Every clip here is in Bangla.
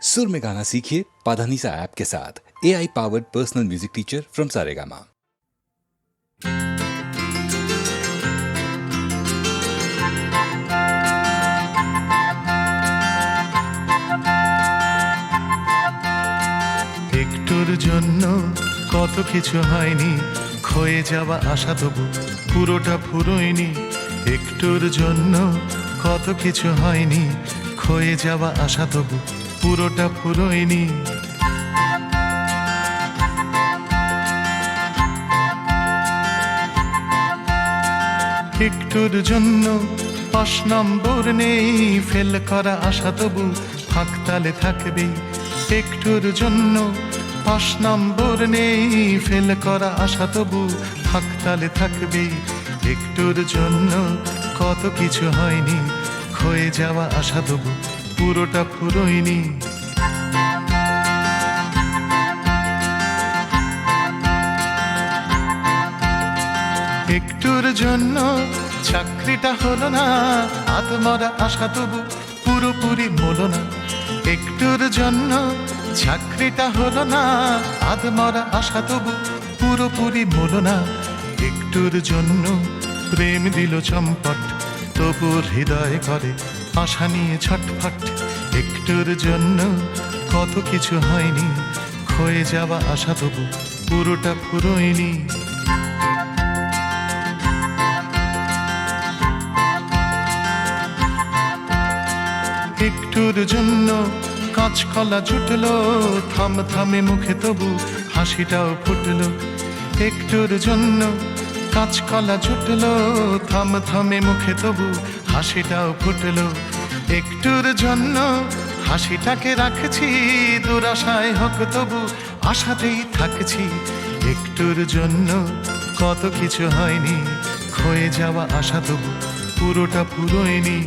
सुर में गाना सीखिए पाधानीसा ऐप के साथ। AI powered personal music teacher from Saregama. একটুর জন্য কত কিছু হয়নি, ক্ষয়ে যাওয়া আশা তবু পুরোটা ফুরোয়নি। একটুর জন্য কত কিছু হয়নি, ক্ষয়ে যাওয়া আশা তবু পুরোটা ফুরোয়নি। একটুর জন্য ৫ নম্বর নেই, ফেল করা আশা তবু ফাঁকতালে থাকবে। একটুর জন্য ৫ নম্বর নেই, ফেল করা আশা তবু ফাঁকতালে থাকবে। একটুর জন্য কত কিছু হয়নি, ক্ষয়ে যাওয়া আশা তবু পুরোটা ফুরোয়নি। একটুর জন্য চাকরিটা হলো না, আত্মরা আশা তবু পুরোপুরি মলো না। একটুর জন্য চাকরিটা হলো না, আত্মরা আশা তবু পুরোপুরি মলো না। একটুর জন্য প্রেম দিল চম্পট, তবু হৃদয় করে আশা নিয়ে ছটফট। একটুর জন্য কত কিছু হয়নি, ক্ষয়ে যাওয়া আশা তবু পুরোটা ফুরোয়নি। একটুর জন্য কাঁচকলা জুটলো, থাম থামে মুখে তবু হাসিটাও ফুটলো। একটুর জন্য কাঁচকলা জুটলো, থাম থামে মুখে তবু হাসিটাও ফুটলো। একটুর জন্য হাসিটাকে রাখছি, দুরাশায় হোক তবু আশাতেই থাকছি। একটুর জন্য কত কিছু হয়নি, ক্ষয়ে যাওয়া আশা তবু পুরোটা ফুরোয়নি।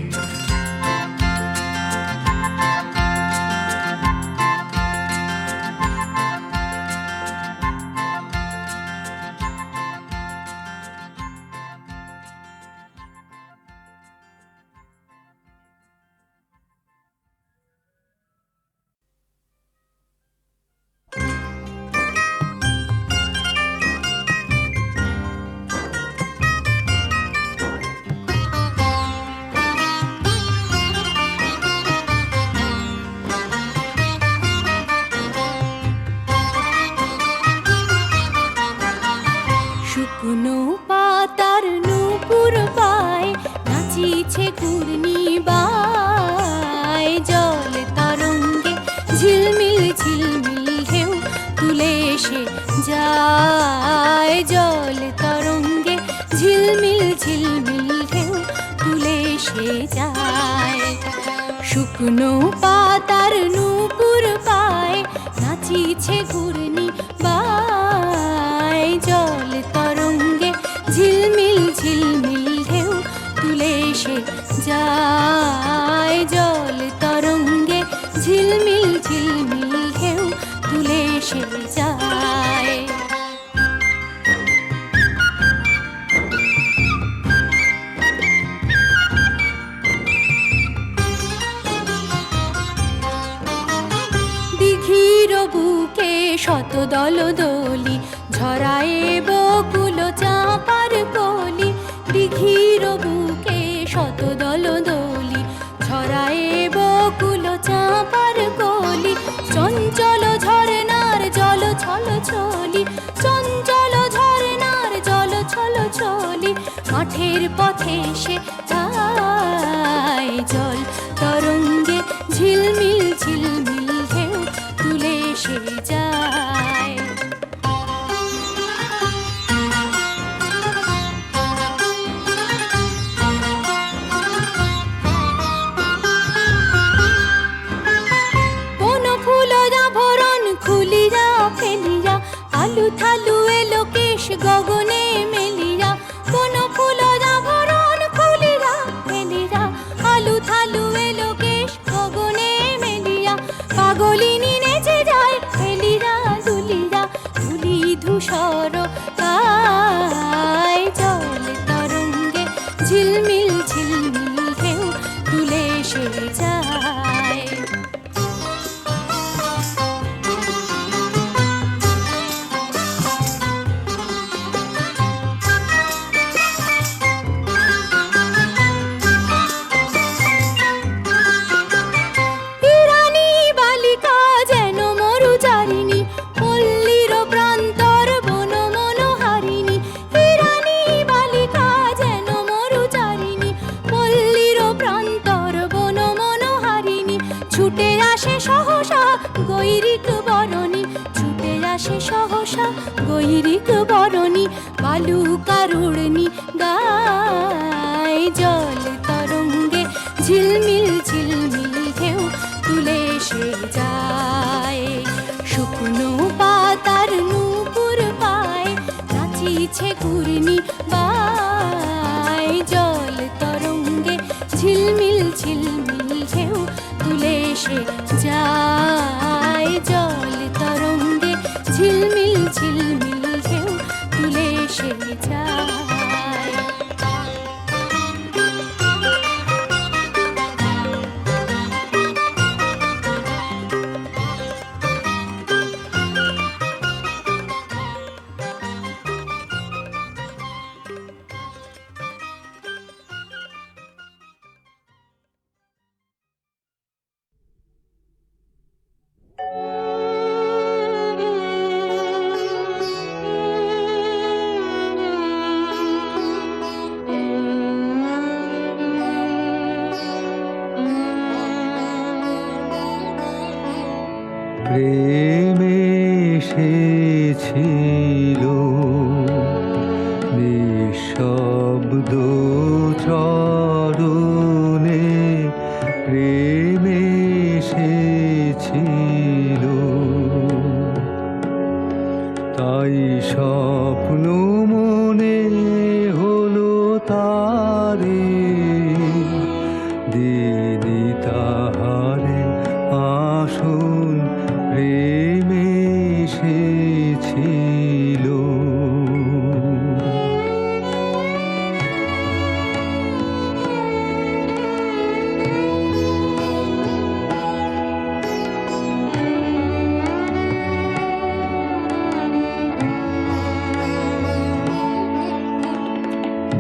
শুকনো পাতার নূপুর পায়, নাচিছে ঘূর্ণিবায়। জল তরঙ্গে ঝিলমিল ঝিলমিল ঢেউ তুলে এসে যায়। জল তরঙ্গে ঝিলমিল ঝিলমিল ঢেউ তুলে এসে যায়। শুকনো পাতার নূপুর পায়, নাচিছে ঘূর্ণিবায়। জল তরঙ্গে ঝিলমিল ঝিলমিল ঢেউ তুলে এসে যায়। জল তরঙ্গে ঝিলমিল ঝিলমিল ঢেউ তুলে এসে যায়। দিঘির বুকে শত দল দলি, ঝরায়ে বকুল চাঁপার কলি। দিঘির বুকে শত দল দলি, ঝরায়ে বকুল চাঁপার কলি। চঞ্চল ঝরনার জল ছল ছলি, চঞ্চল ঝরনার জল ছল ছলি। মাঠের পথে সে যায়। জল তরঙ্গে ঝিলমিল ঝিলমিল ঢেউ তুলে এসে যায়। কোন ফুল আভরণ খুলিয়া ফেলিয়া, আলু থালু এলো কেশ গগনে মেলিয়া। কোন ফুল আভরণ খুলিয়া ফেলিয়া, আলু থালু এলো কেশ গগনে মেলিয়া। পাগলিনী নেচে যায় ফেলিয়া দুলিয়া, ধুলি ধূসর গায়। জল তরঙ্গে ঝিলমিল ঝিলমিল ঢেউ তুলে এসে যায়। আসে সহসা গৈরিক বরণী, ছুটে আসে সহসা গৈরিক বরণী, বালুকা রুড়নি গায়। জল তরঙ্গে ঝিলমিল ঝিলমিল ঢেউ তুলে সে যায়। শুকনো পাতার নূপুর পায় নাচিছে ঘূর্ণি বায়। জল তরঙ্গে ঝিলমিল ঝিলমিল ঢেউ তুলে সে যায়। জল তরঙ্গে ঝিলমিল ঝিলমিল ঢেউ তুলে সে যায়। প্রেম এসেছিল নিঃশব্দ চরণে, প্রেম এসেছিল তাই স্বপ্ন মনে হলো তারে, দিদি তাহারে আসুন প্রেম এসেছিল।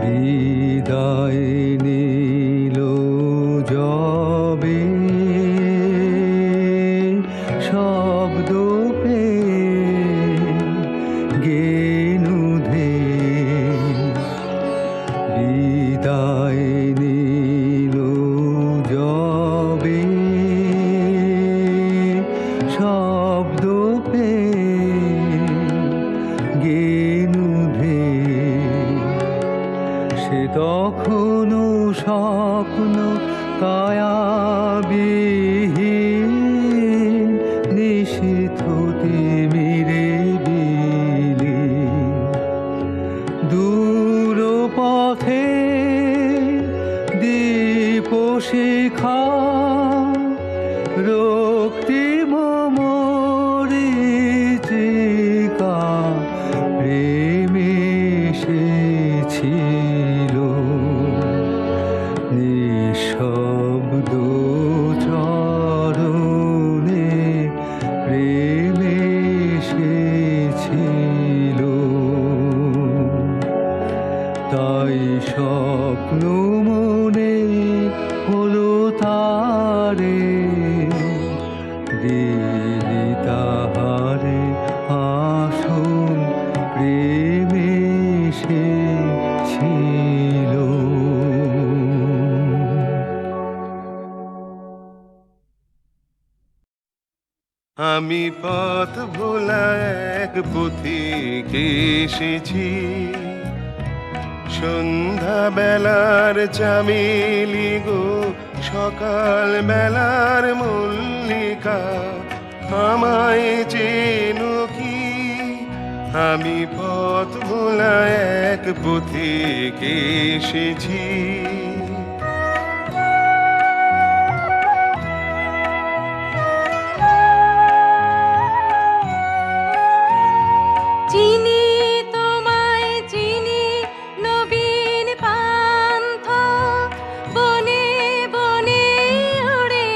বিদায় নিল যবে শব্দ পে গেনুধে, বিদায় নিল যবে শব্দ পে গেনুধে, সে তখনও স্বপ্ন কায়াবিহীন নিশীথ তিমিরে বিলি, দূর পথে দীপ শিখা রক্তিম মরীচিকা, প্রেম এসেছিল নিঃশব্দ চরণে, প্রেম এসেছিল তাই স্বপ্ন মনে হলো তারে, দিদি তাহারে আসুন প্রেম এসেছিল। আমি পথ ভোলা এক পথিক এসেছি, সন্ধ্যা বেলার চামেলি গো সকাল বেলার মল্লিকা, আমায় চেনো কি? আমি পথ ভোলা এক পথিক এসেছি। চিনি তোমায় চিনি নবীন পান্থ, বনে বনে ওড়ে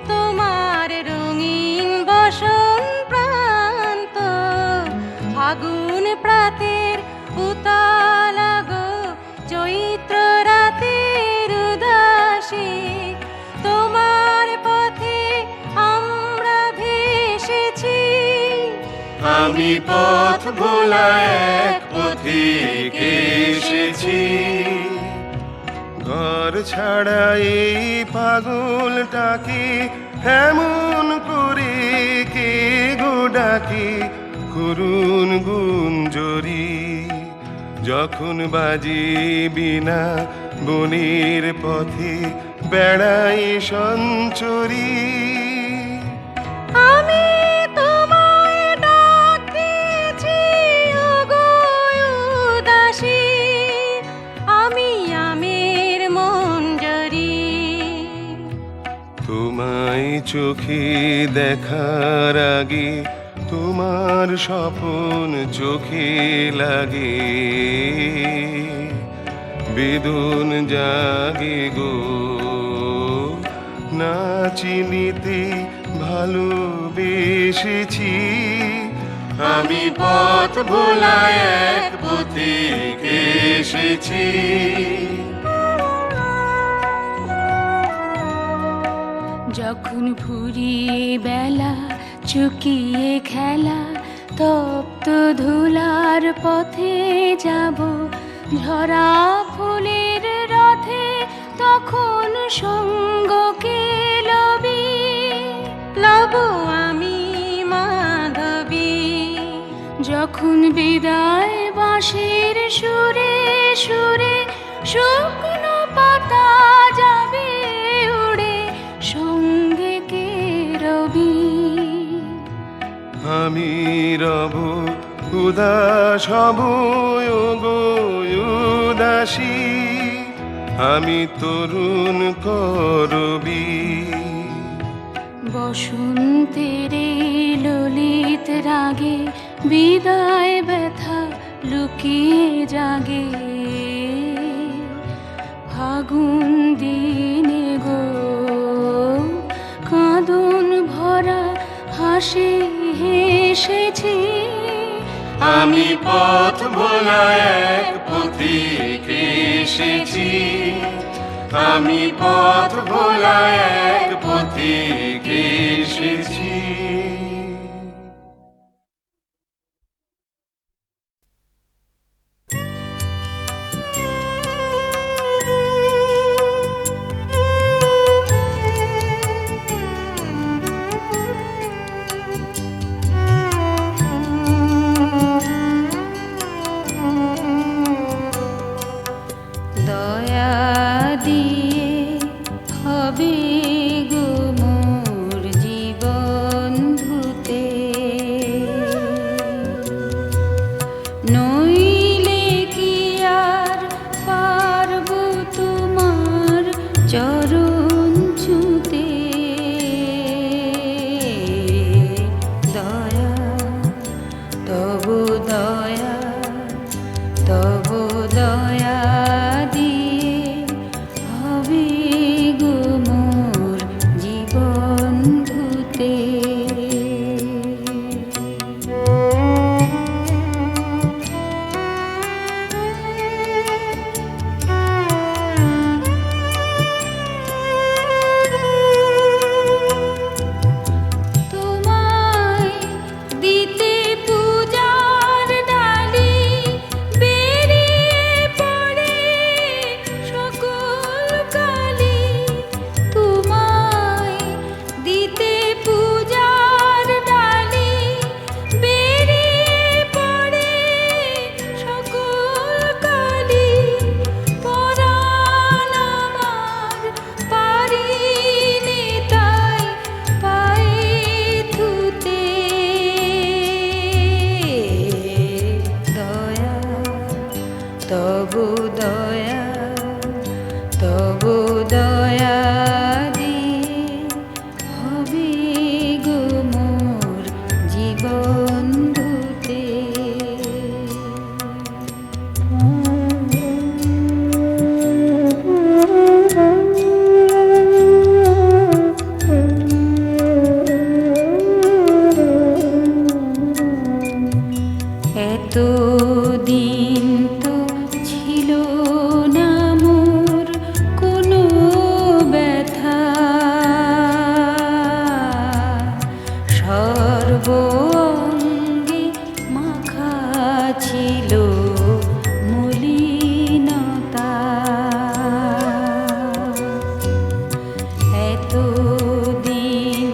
তোমার রঙিন বসন প্রান্ত, ফাগুন প্রাতের উতালা গো চৈত্র রাতের উদাসী, তোমার পথে আমরা ভেসেছি। আমি পথ ভোলা এক পথিক এসেছি, ঘর ছাড়া এই পাগলটাকে এমন করে কে গো ডাকে করুণ গুঞ্জরি, যখন বাজে বিনা বনের পথে বেড়াই সঞ্চরি। আমি তোমায় ডাকতেছি ওগো উদাসী, আমি আমের মঞ্জরি। তোমায় চোখে দেখার আগে তোমার স্বপন চোখে লাগে, বেদন জাগে গো না চিনিতে ভালোবেসেছি। আমি পথ ভোলায় এক পথিক এসেছি। যখন ফুরিয়ে বেলা চুকিয়ে খেলা, তপ্ত ধুলার পথে যাব ঝরা ফুলের রথে, তখন সঙ্গকে লবি লব আমি মাধবী। যখন বিদায় বাঁশির সুরে সুরে শুকনো পাতা যাবে উড়ে, সঙ্গে কে রবি। আমি রব উদাস হব গো উদাসী, আমি তরুণ করবি। বসন্তের ললিত রাগে বিদায় ব্যথা লুকিয়ে জাগে, ফাগুন দিনে গো কাঁদন ভরা হাসি হেসেছি। আমি পথ ভোলায় এক পথিক এসেছি। আমি পথ ভোলায় এক পথিক এসেছি। দয়া দিয়ে হবে গো মোর জীবন ধুতে, নইলে কি আর পারব তোমার চরণ ছুঁতে। দয়া তব দয়া তব দয়া দিয়ে হবে গো মোর জীবন ধুতে। তোমায় দিতে পূজার ডালি বেরিয়ে পড়ে সকল কালি। তোমায় দিতে পূজার ডালি বেরিয়ে পড়ে সকল কালি। পরাণ আমার পারিনি তাই পায়ে ধুতে। দয়া তব দয়া তব দয়া দিয়ে হবে গো মোর জীবন ধুতে। এত দিন তো ছিল না মোর কোনো ব্যথা, সর্বঙ্গে মাখা ছিল মলিনতা। এত দিন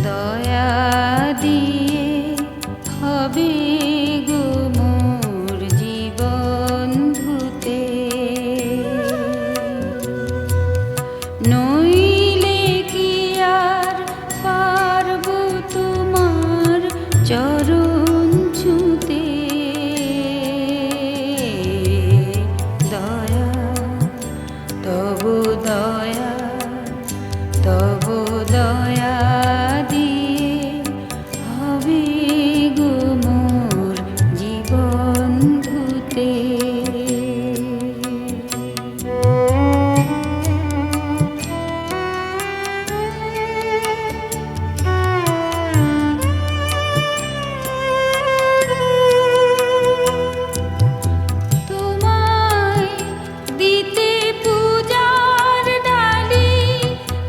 দয়া দিয়ে হবে গো মোর জীবন ধুতে, নইলে কি আর পারব তোমার চরণ ছুঁতে। দয়া তব দয়া, তব দয়া দিয়ে হবে গো মোর জীবন ধুতে। তোমায় দিতে পূজার ডালি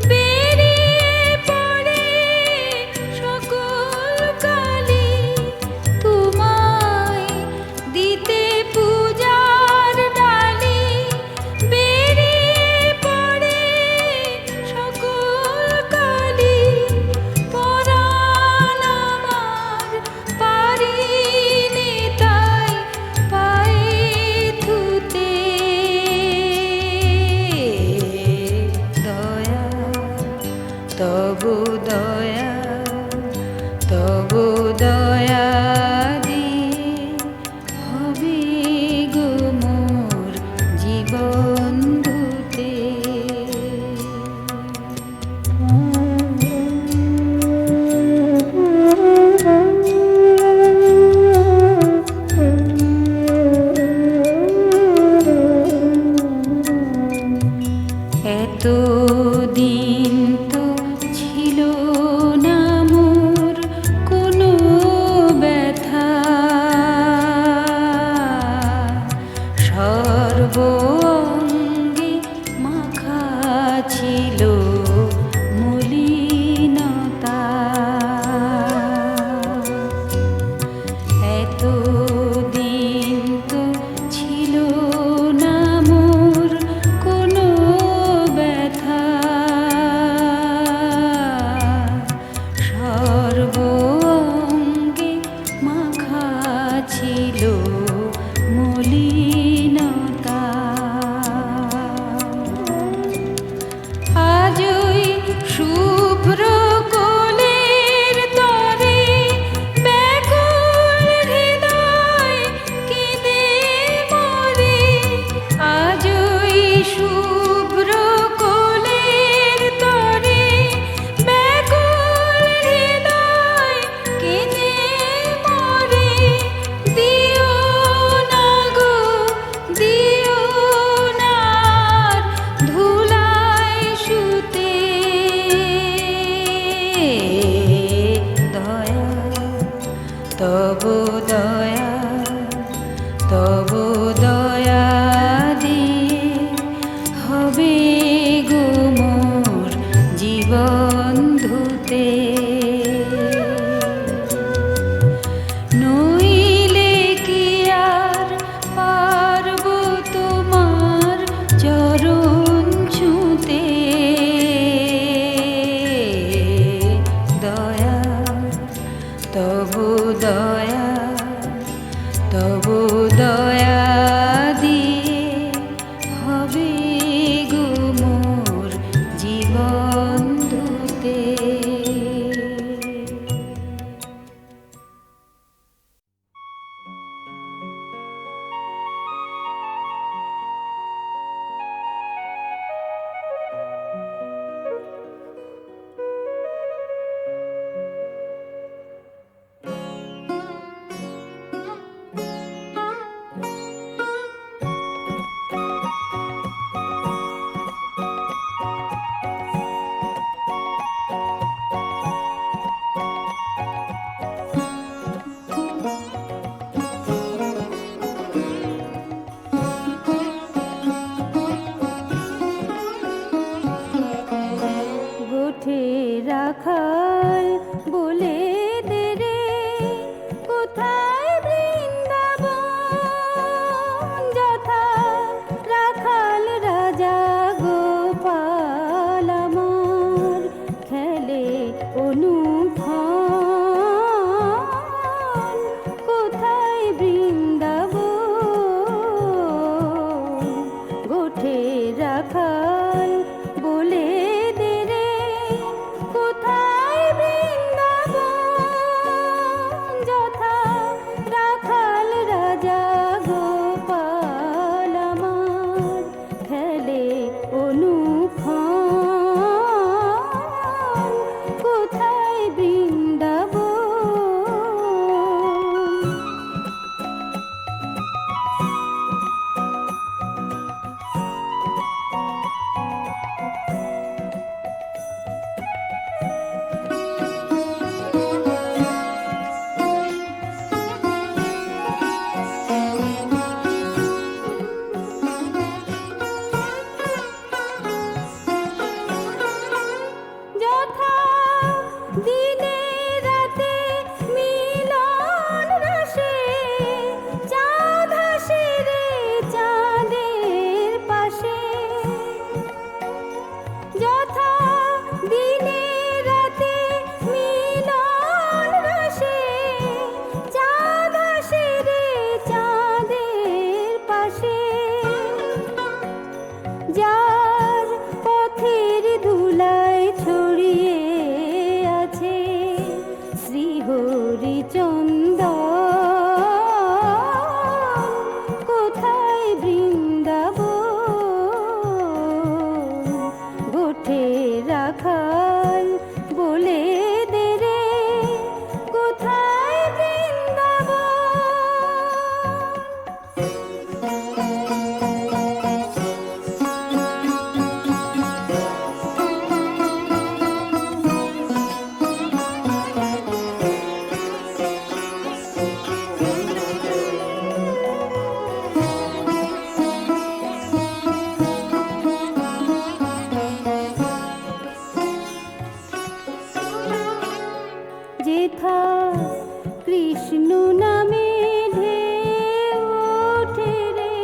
বেরিয়ে পড়ে সকল কালি, তোমায় দিতে পূজার ডালি বেরিয়ে পড়ে সকল কালি, পরাণ আমার পারিনি তাই পায়ে ধুতে। দয়া তব দয়া, তব দয়া দিয়ে হবে গো মোর জীবন ধুতে। এত দিন তো ছিল না মোর কোনো ব্যথা, সর্ব অঙ্গে মাখা ছিল মলিনতা। এত দিন তো ছিল না মোর কোনো ব্যথা, সর্ব অঙ্গে মাখা ছিল মলিনতা। আজই শুভ্র কোলের তরে ব্যাকুল হৃদয় কেঁদে মরে, আজই শুভ্র কোলের তরে ব্যাকুল হৃদয় কেঁদে মরে। দিও না গো দিও না আর ধুলায় শুতে। দয়া তব দয়া, তব দয়া দিয়ে হবে গো মোর জীবন ধুতে। নইলে কি আর পারব তোমার চরণ ছুঁতে। দয়া তব দয়া, তব দয়া দিয়ে হবে গো মোর জীবন ধুতে। রাখাল বলে দে রে কোথায় বৃন্দাবন, যথা রাখাল রাজা গোপাল আমার খেলে অন্য অনুক্ষণ কোথায় বৃন্দাবন গোঠে রাখাল বলে দে রে কোথায় বৃন্দাবন যথা রাখাল রাজা গোপাল আমার খেলে অনুক্ষণ কোথায় বৃন্দাবন যথা দিনে রাতে মিলন রসে চাঁদ হাসে রে চাঁদের পাশে যথা দিনে রাতে মিলন রসে চাঁদ হাসে রে চাঁদের পাশে যার পথের ধুলায় ছড়িয়ে আছে শ্রীহরিচন্দন কোথায় বৃন্দাবন গোঠে রাখাল বলে দে রে কোথায় বৃন্দাবন যেথা কৃষ্ণ নামে ঢেউ ওঠে রে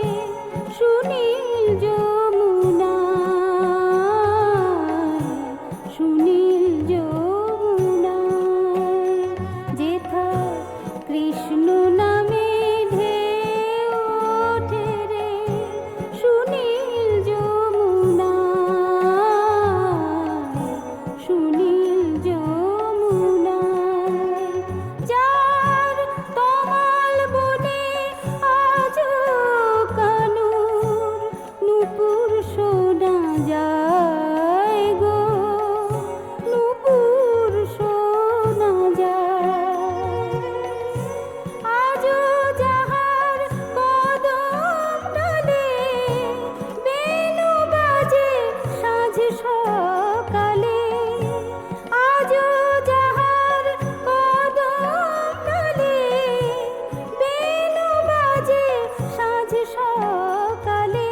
সুনীল যমুনায় সুনীল যমুনায় যেথা কৃষ্ণ নামে ঢেউ ওঠে রে সুনীল যমুনায় সুনীল যমুনায় যার তমাল বনে আজও কানুর নূপুর শোনা যায় গো নূপুর শোনা যায় আজও যাহার কদম তলে বেণু বাজে সাঁঝ সকালে আজও যাহার কদম তলে বেণু বাজে সাঁঝ সকালে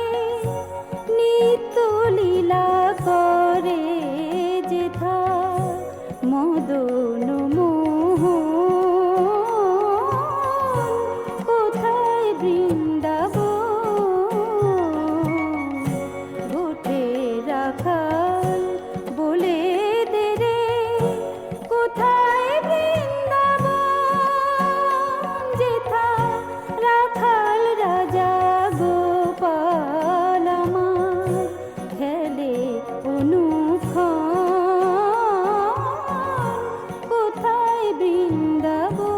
নিত্য লীলা করে যেথা মদন মোহন কোথায় বৃন্দাবন গোঠে রাখাল বলে দে রে কোথায় বৃন্দাবন যেথা রাখাল রাজা গোপাল আমার খেলে অনুক্ষণ কোথায় বৃন্দাবন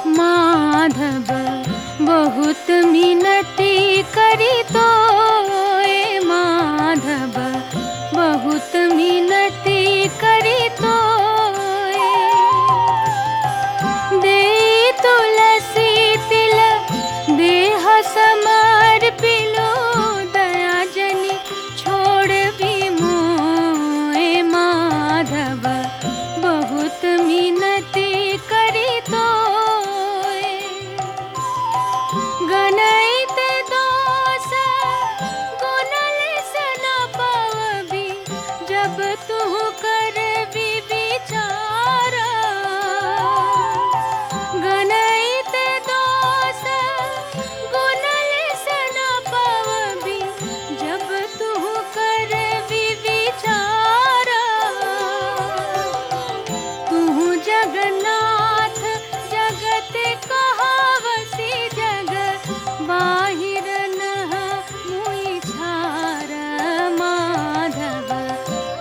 माधव बहुत मिनती करी तो माधव बहुत मिनती करी तो दे तुलसी तिल देह समर्पिलो दया जनी छोड़ भी मोए माधव बहुत मिनती करी तो गणित दोष गुणल सन पावबी जब तू कर भी विचारा गणित दोष गुणल सन पावबी जब तू कर भी विचारा तू जगन्नाथ जगत कहावसी जग बाहिर नह मुई छार माधव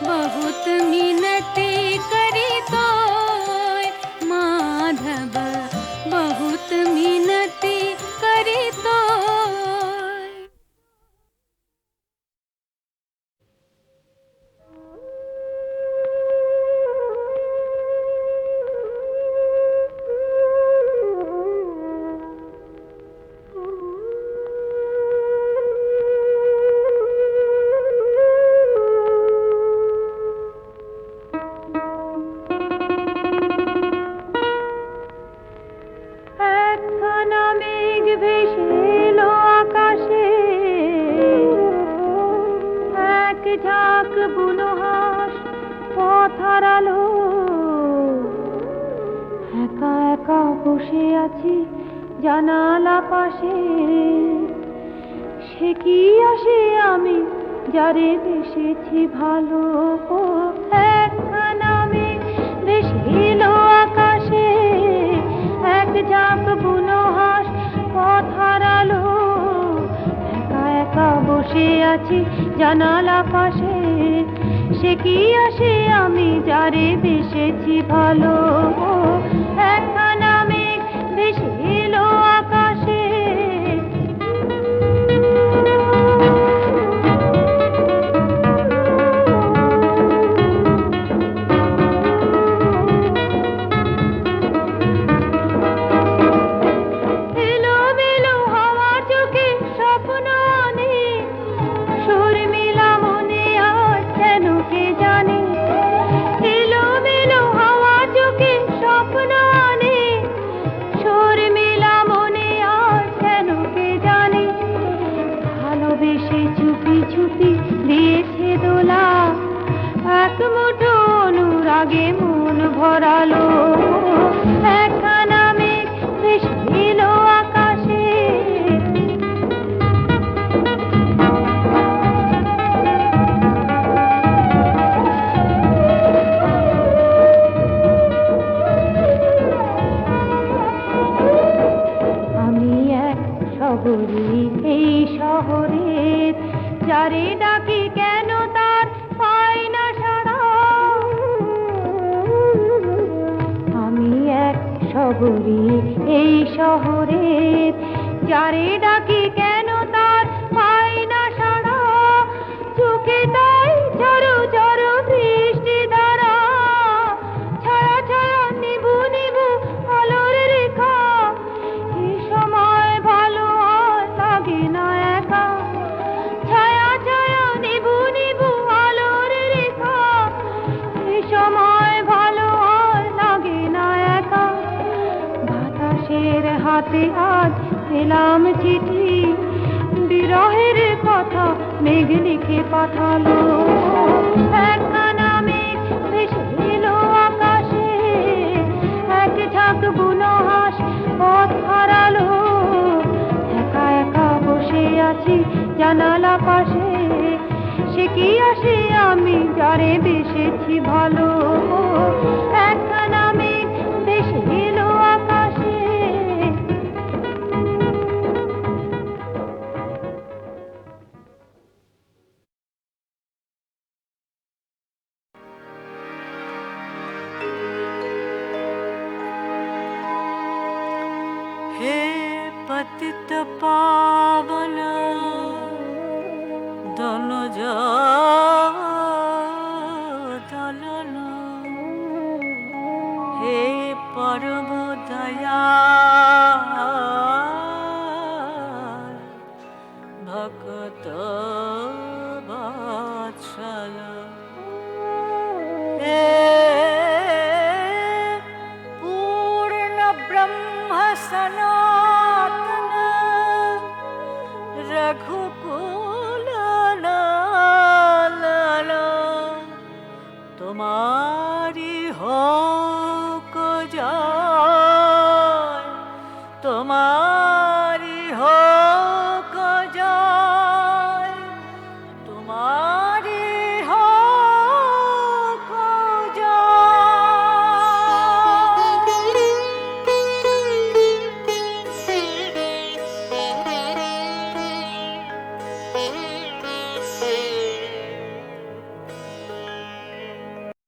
बहुत मिनती करी तो माधव बहुत मिनती करी तो একখানা মেঘ ভেসে এলো আকাশে এক ঝাঁক বুনো হাঁস পথ হারালো একা একা বসে আছি জানালা পাশে সে কি আসে আমি যারে বেসেছি ভালো একখানা মেঘ ভেসে এলো আকাশে এক ঝাঁক বুনো হাঁস পথ হারালো একা একা বসে আছি জানালা পাশে সে কি আসে আমি যারে বেসেছি ভালো একখানা মেঘ ভেসে এলো আকাশে এলোমেলো হাওয়ার চোখে স্বপ্ন আনে শর্মিলা মনে আর কেন কে জানে এলোমেলো হাওয়ার চোখে স্বপ্ন আনে শর্মিলা মনে আর কেন কে জানে ভালোবেসে চুপি চুপি দিয়েছে দোলা এক মুঠো অনুরাগে মন ভরালো একখানা মেঘ ভেসে এলো আকাশে আমি এক শহরে এই শহরের যারে ডাকি কেন তার পাই না সাড়া আমি এক শহরে এই শহরের যারে ডাকি কেন তার পাই না সাড়া চোখে তাই ঝড়ো ঝড়ো বৃষ্টি ধারা ছায়া ছায়া নিবু নিবু আলোর রেখা এই সময় ভালো আর লাগে না একা ছায়া ছায়া নিবু নিবু আলোর রেখা এই সময় ভালো আর লাগে না একা বাতাসের হাতে আজ পেলাম চিঠি বিরহের কথা মেঘ লিখে পাঠালো একখানা মেঘ ভেসে এলো আকাশে এক ঝাঁক বুনো হাঁস পথ হারালো একা একা বসে আছি জানালা পাশে সে কি আসে আমি যারে বেসেছি ভালো একখানা মেঘ ভেসে এলো আকাশে पतित पावन दनुजा दलन हे परम दयाल भक्त वत्सल हे पूर्ण ब्रह्म सनातन रघुकुल लालन तुम्हारी हो